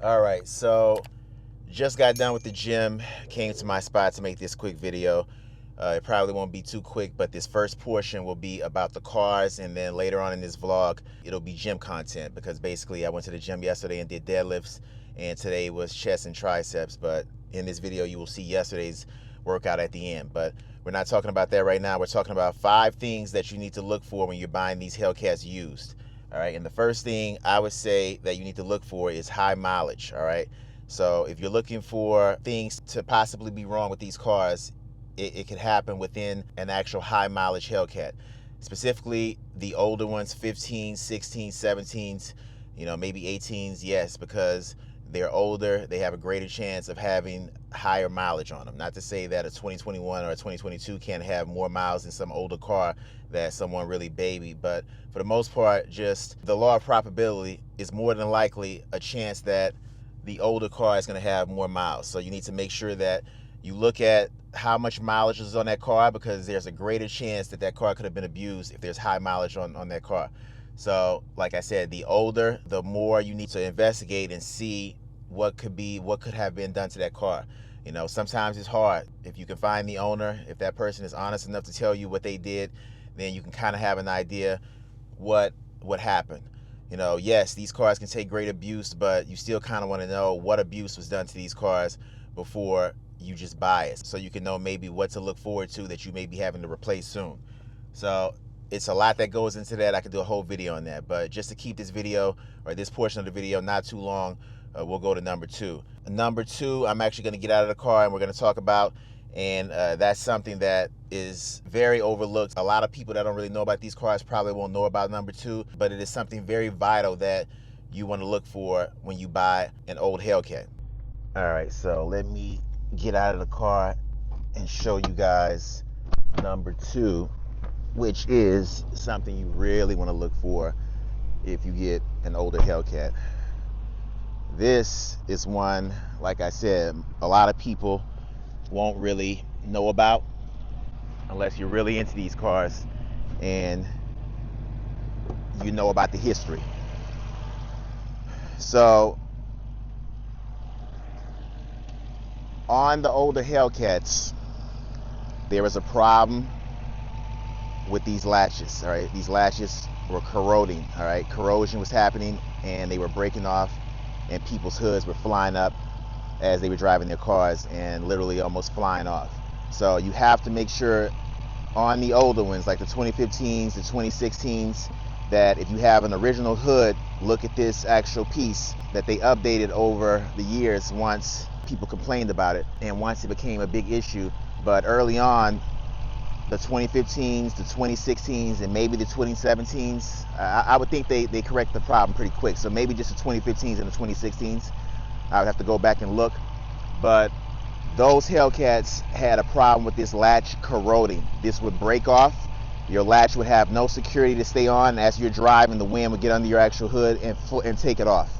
All right, so just got done with the gym, came to my spot to make this quick video. It probably won't be too quick, but this first portion will be about the cars, and then later on in this vlog, it'll be gym content, because basically I went to the gym yesterday and did deadlifts, and today was chest and triceps, but in this video you will see yesterday's workout at the end. But we're not talking about that right now. We're talking about 5 things that you need to look for when you're buying these Hellcats used. All right, and the first thing I would say that you need to look for is high mileage. All right, so if you're looking for things to possibly be wrong with these cars, it could happen within an actual high mileage Hellcat. Specifically, the older ones, 15s, 16s, 17s, maybe 18s, yes, because they're older, they have a greater chance of having higher mileage on them. Not to say that a 2021 or a 2022 can't have more miles than some older car that someone really baby, but for the most part, just the law of probability is more than likely a chance that the older car is going to have more miles. So you need to make sure that you look at how much mileage is on that car, because there's a greater chance that that car could have been abused if there's high mileage on that car. So like I said, the older, the more you need to investigate and see what could have been done to that car. Sometimes it's hard. If you can find the owner, if that person is honest enough to tell you what they did, then you can kind of have an idea what happened. Yes, these cars can take great abuse, but you still kind of want to know what abuse was done to these cars before you just buy it, so you can know maybe what to look forward to that you may be having to replace soon. So it's a lot that goes into that. I could do a whole video on that, but just to keep this video, or this portion of the video, not too long, we'll go to number 2. Number 2, I'm actually going to get out of the car and we're going to talk about, and that's something that is very overlooked. A lot of people that don't really know about these cars probably won't know about number 2, but it is something very vital that you want to look for when you buy an old Hellcat. All right, so let me get out of the car and show you guys number 2, which is something you really want to look for if you get an older Hellcat. This is one, like I said, a lot of people won't really know about unless you're really into these cars and you know about the history. So on the older Hellcats, there was a problem with these latches. All right, these latches were corroding. All right, corrosion was happening and they were breaking off, and people's hoods were flying up as they were driving their cars and literally almost flying off. So you have to make sure on the older ones, like the 2015s, the 2016s, that if you have an original hood, look at this actual piece that they updated over the years once people complained about it and once it became a big issue. But early on, the 2015s, the 2016s, and maybe the 2017s, I would think they correct the problem pretty quick. So maybe just the 2015s and the 2016s. I would have to go back and look. But those Hellcats had a problem with this latch corroding. This would break off. Your latch would have no security to stay on. As you're driving, the wind would get under your actual hood and take it off.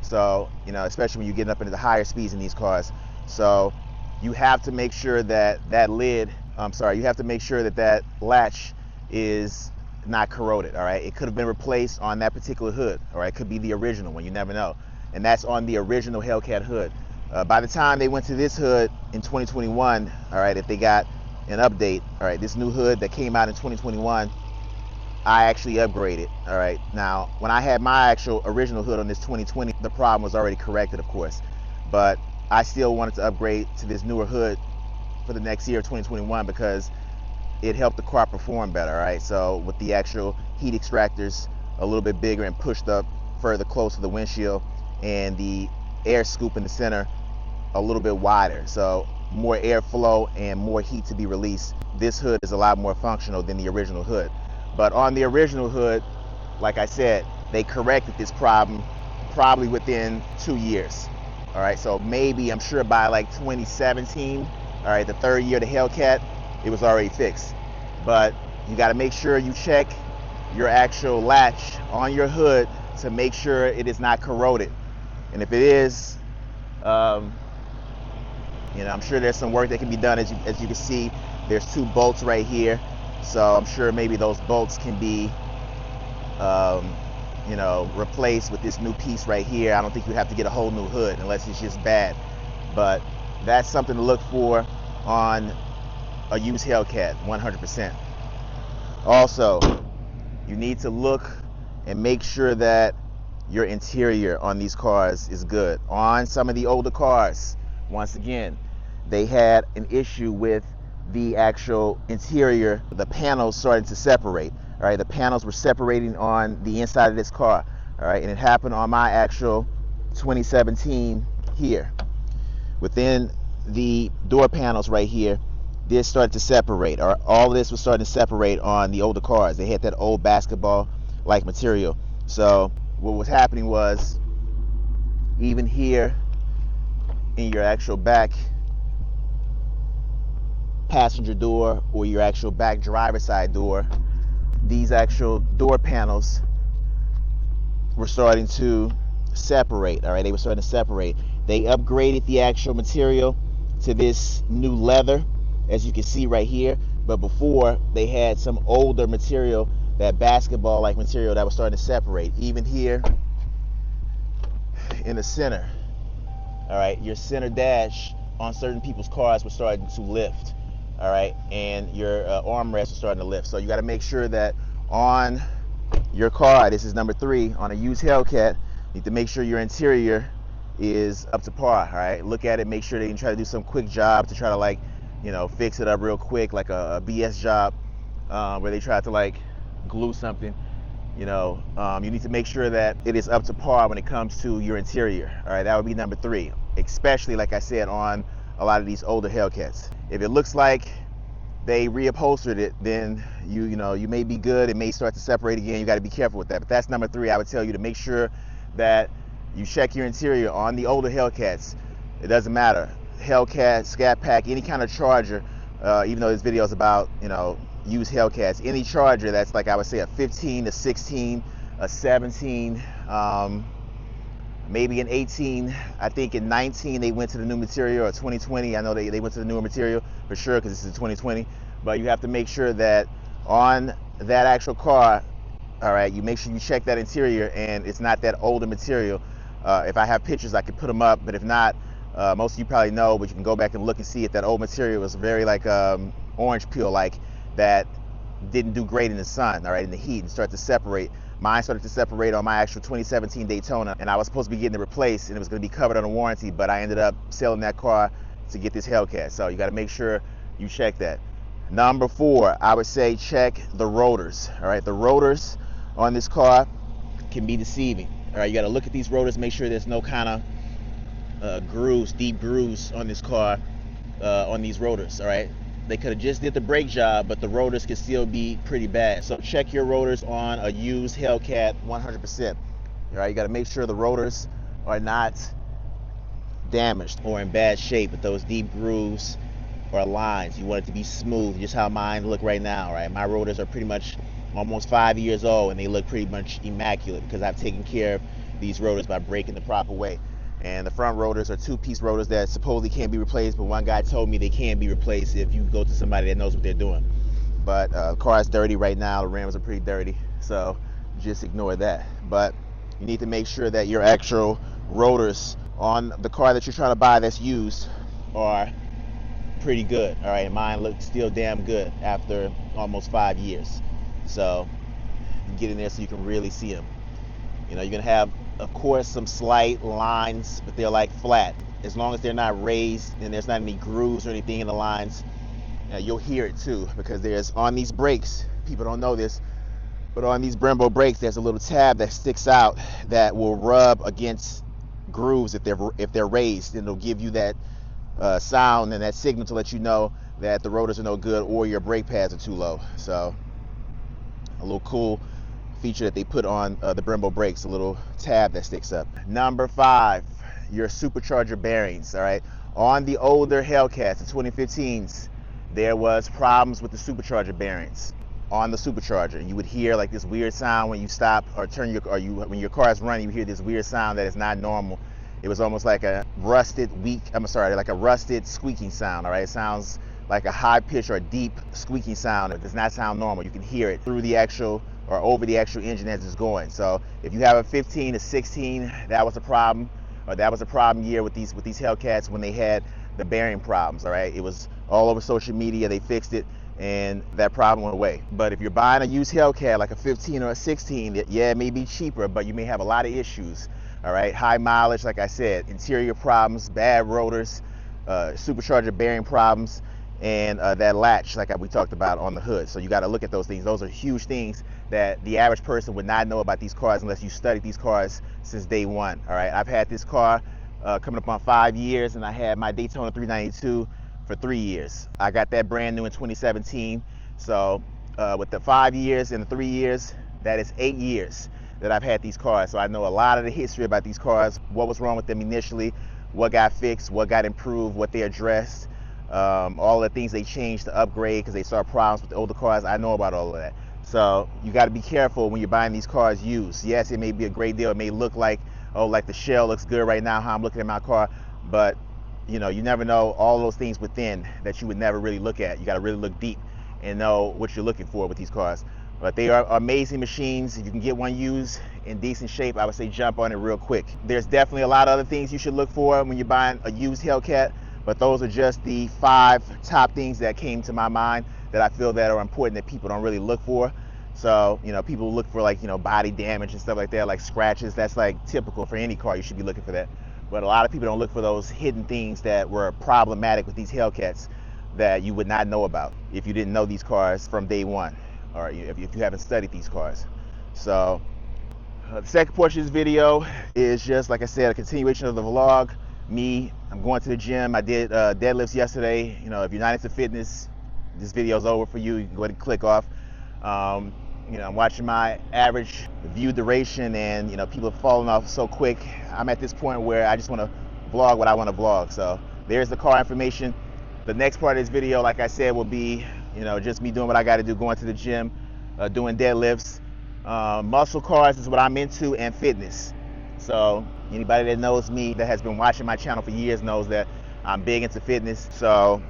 So, especially when you're getting up into the higher speeds in these cars. So you have to make sure that you have to make sure that that latch is not corroded. All right, it could have been replaced on that particular hood, all right, it could be the original one, you never know, and that's on the original Hellcat hood. By the time they went to this hood in 2021, all right, if they got an update, all right, this new hood that came out in 2021, I actually upgraded. All right, now when I had my actual original hood on this 2020, the problem was already corrected, of course, but I still wanted to upgrade to this newer hood for the next year, 2021, because it helped the car perform better. All right, so with the actual heat extractors a little bit bigger and pushed up further close to the windshield, and the air scoop in the center a little bit wider, so more airflow and more heat to be released. This hood is a lot more functional than the original hood. But on the original hood, like I said, they corrected this problem probably within 2 years. All right, so maybe, I'm sure by like 2017, all right, the 3rd year of the Hellcat, it was already fixed. But you got to make sure you check your actual latch on your hood to make sure it is not corroded. And if it is, I'm sure there's some work that can be done. As you can see, there's 2 bolts right here. So I'm sure maybe those bolts can be replaced with this new piece right here. I don't think you have to get a whole new hood unless it's just bad. But that's something to look for on a used Hellcat, 100%. Also, you need to look and make sure that your interior on these cars is good. On some of the older cars, once again, they had an issue with the actual interior. The panels started to separate. All right, the panels were separating on the inside of this car. All right, and it happened on my actual 2017 here. Within the door panels right here, this started to separate, or all of this was starting to separate on the older cars. They had that old basketball-like material. So what was happening was, even here in your actual back passenger door or your actual back driver's side door, these actual door panels were starting to separate. All right, they were starting to separate. They upgraded the actual material to this new leather, as you can see right here. But before, they had some older material, that basketball-like material, that was starting to separate. Even here in the center, all right, your center dash on certain people's cars was starting to lift. All right, and your armrest was starting to lift. So you got to make sure that on your car, this is number 3 on a used Hellcat, you need to make sure your interior is up to par. All right, look at it, make sure they can try to do some quick job to try to fix it up real quick, like a BS job where they try to glue something. You need to make sure that it is up to par when it comes to your interior. All right, that would be number 3, especially like I said on a lot of these older Hellcats. If it looks like they reupholstered it, then you may be good. It may start to separate again. You got to be careful with that. But that's number 3. I would tell you to make sure that you check your interior on the older Hellcats. It doesn't matter, Hellcat, Scat Pack, any kind of Charger. Even though this video is about used Hellcats, any Charger that's like, I would say, a 15, a 16, a 17, maybe an 18. I think in 19 they went to the new material, or 2020. I know they went to the newer material for sure, because this is 2020. But you have to make sure that on that actual car, all right, you make sure you check that interior and it's not that older material. If I have pictures, I could put them up, but if not, most of you probably know, but you can go back and look and see if that old material was very orange peel, like that didn't do great in the sun, all right, in the heat, and start to separate. Mine started to separate on my actual 2017 Daytona, and I was supposed to be getting it replaced, and it was going to be covered under warranty, but I ended up selling that car to get this Hellcat. So you got to make sure you check that. Number 4, I would say check the rotors. All right, the rotors on this car can be deceiving. All right, you got to look at these rotors, make sure there's no kind of grooves, deep grooves on this car, on these rotors. All right, they could have just did the brake job, but the rotors could still be pretty bad. So check your rotors on a used Hellcat 100%. All right, you got to make sure the rotors are not damaged or in bad shape with those deep grooves or lines. You want it to be smooth, just how mine look right now. Right, my rotors are pretty much almost 5 years old, and they look pretty much immaculate because I've taken care of these rotors by braking the proper way. And the front rotors are 2-piece rotors that supposedly can't be replaced, but one guy told me they can be replaced if you go to somebody that knows what they're doing. But the car is dirty right now. The rims are pretty dirty, so just ignore that. But you need to make sure that your actual rotors on the car that you're trying to buy that's used are pretty good. All right, mine looks still damn good after almost 5 years. So get in there so you can really see them. You're gonna have, of course, some slight lines, but they're flat. As long as they're not raised and there's not any grooves or anything in the lines, you'll hear it too, because there's, on these brakes, people don't know this, but on these Brembo brakes, there's a little tab that sticks out that will rub against grooves if they're raised, and it'll give you that sound and that signal to let you know that the rotors are no good or your brake pads are too low. So a little cool feature that they put on the Brembo brakes, a little tab that sticks up. Number 5, your supercharger bearings. All right, on the older Hellcats, the 2015s, there was problems with the supercharger bearings on the supercharger. You would hear this weird sound when you stop or turn when your car is running. You hear this weird sound that is not normal. It was almost like a rusted squeaking sound. All right, it sounds like a high pitch or deep squeaking sound. It does not sound normal. You can hear it through the actual or over the actual engine as it's going. So if you have a 15 to 16, that was a problem, or that was a problem year with these Hellcats when they had the bearing problems. All right, it was all over social media. They fixed it, and that problem went away. But if you're buying a used Hellcat like a 15 or a 16, yeah, it may be cheaper, but you may have a lot of issues. All right, high mileage, like I said, interior problems, bad rotors, supercharger bearing problems, and that latch like we talked about on the hood. So you got to look at those things. Those are huge things that the average person would not know about these cars unless you studied these cars since day one. All right, I've had this car coming up on 5 years, and I had my Daytona 392 for 3 years. I got that brand new in 2017. So with the 5 years and the 3 years, that is 8 years that I've had these cars. So I know a lot of the history about these cars, what was wrong with them initially, what got fixed, what got improved, what they addressed, all the things they changed to upgrade because they saw problems with the older cars. I know about all of that. So you got to be careful when you're buying these cars used. Yes, it may be a great deal. It may look like, oh, like the shell looks good right now, how I'm looking at my car, but you know, you never know all those things within that you would never really look at. You got to really look deep and know what you're looking for with these cars. But they are amazing machines. If you can get one used in decent shape, I would say jump on it real quick. There's definitely a lot of other things you should look for when you're buying a used Hellcat, but those are just the 5 top things that came to my mind that I feel that are important that people don't really look for. So, you know, people look for, like, you know, body damage and stuff like that, like scratches. That's like typical for any car. You should be looking for that. But a lot of people don't look for those hidden things that were problematic with these Hellcats that you would not know about if you didn't know these cars from day one, or if you haven't studied these cars. So the second portion of this video is just, like I said, a continuation of the vlog. I'm going to the gym. I did deadlifts yesterday. You know, if you're not into fitness, this video is over for you. You can go ahead and click off. You know, I'm watching my average view duration, and you know, people are falling off so quick. I'm at this point where I just want to vlog what I want to vlog. So there's the car information. The next part of this video, like I said, will be, you know, just me doing what I got to do, going to the gym, doing deadlifts. Muscle cars is what I'm into, and fitness. So anybody that knows me, that has been watching my channel for years, knows that I'm big into fitness. So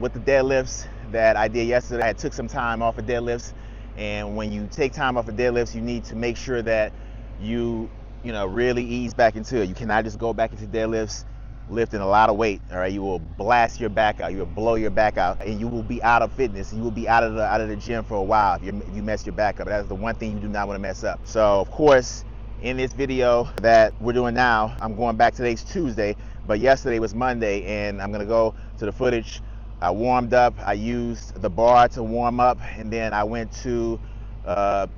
with the deadlifts that I did yesterday, I took some time off of deadlifts. And when you take time off of deadlifts, you need to make sure that you know, really ease back into it. You cannot just go back into deadlifts lifting a lot of weight. All right, you will blast your back out, you will blow your back out, and you will be out of fitness, and you will be out of the gym for a while if you mess your back up. That is the one thing you do not want to mess up. So of course, in this video that we're doing now, I'm going back. Today's Tuesday, but yesterday was Monday, and I'm gonna go to the footage. I warmed up, I used the bar to warm up, and then I went to a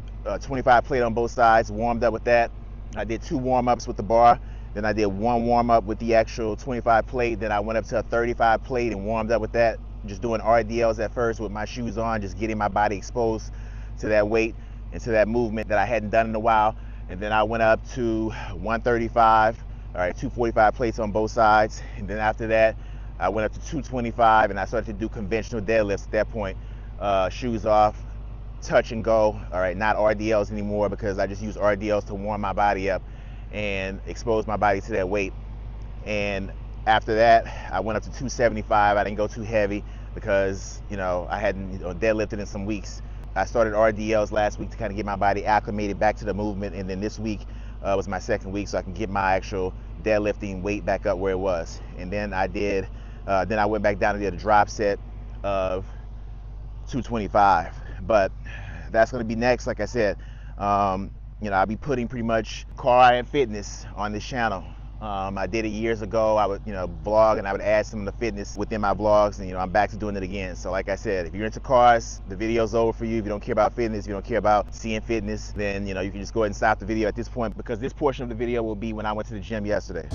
25 plate on both sides, warmed up with that. I did 2 warm-ups with the bar, then I did 1 warm-up with the actual 25 plate, then I went up to a 35 plate and warmed up with that, just doing RDLs at first with my shoes on, just getting my body exposed to that weight and to that movement that I hadn't done in a while. And then I went up to 135, all right, 245 plates on both sides, and then after that I went up to 225, and I started to do conventional deadlifts at that point. Shoes off, touch and go, all right, not RDLs anymore, because I just use RDLs to warm my body up and expose my body to that weight. And after that, I went up to 275. I didn't go too heavy because, you know, I hadn't deadlifted in some weeks. I started RDLs last week to kind of get my body acclimated back to the movement, and then this week was my second week, so I can get my actual deadlifting weight back up where it was. And then I did then I went back down to the drop set of 225. But that's going to be next. Like I said, you know, I'll be putting pretty much car and fitness on this channel. I did it years ago. I would, you know, vlog, and I would add some of the fitness within my vlogs, and you know, I'm back to doing it again. So like I said, if you're into cars, the video's over for you. If you don't care about fitness, if you don't care about seeing fitness, then you know, you can just go ahead and stop the video at this point, because this portion of the video will be when I went to the gym yesterday.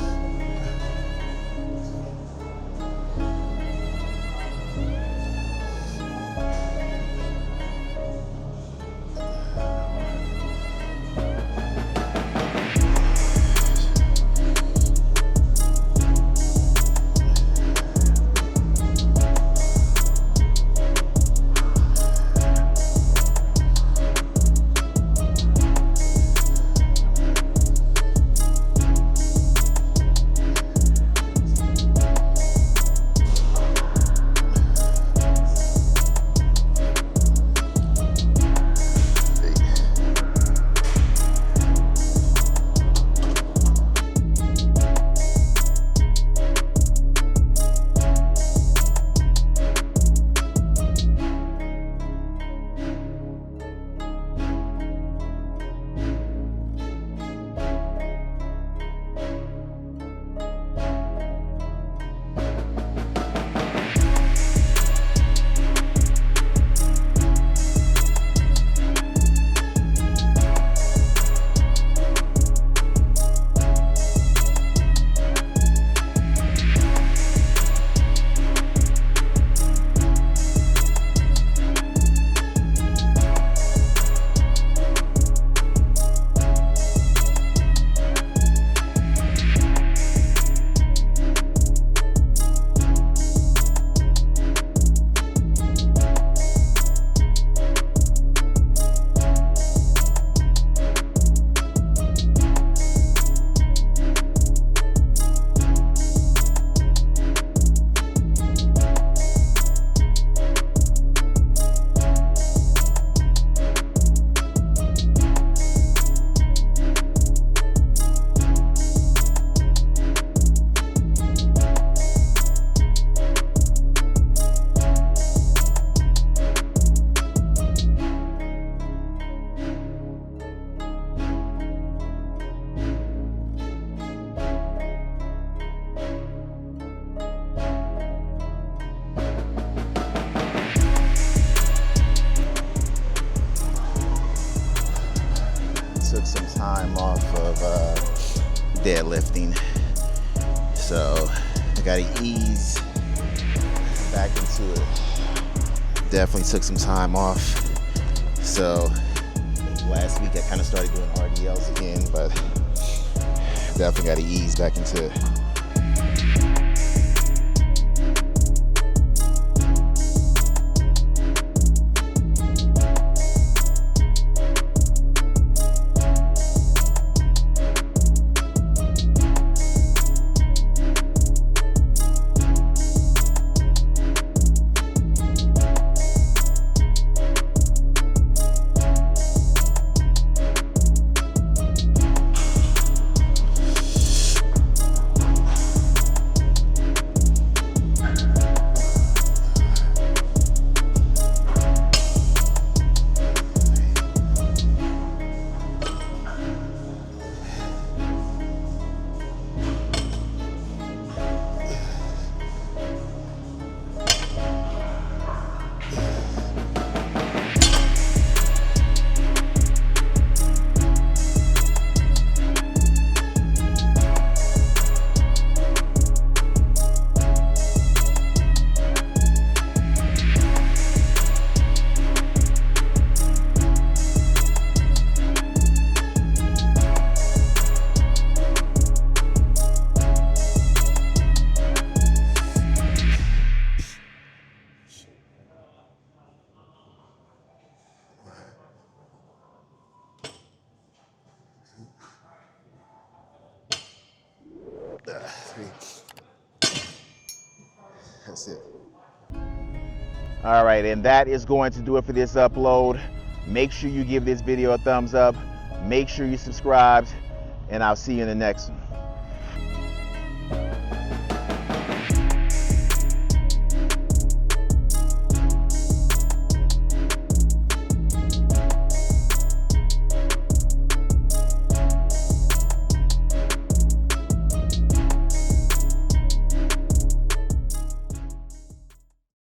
deadlifting. So I gotta ease back into it. Definitely took some time off. So last week I kind of started doing RDLs again, but definitely gotta ease back into it. That's it. All right, and that is going to do it for this upload. Make sure you give this video a thumbs up. Make sure you subscribe, and I'll see you in the next one.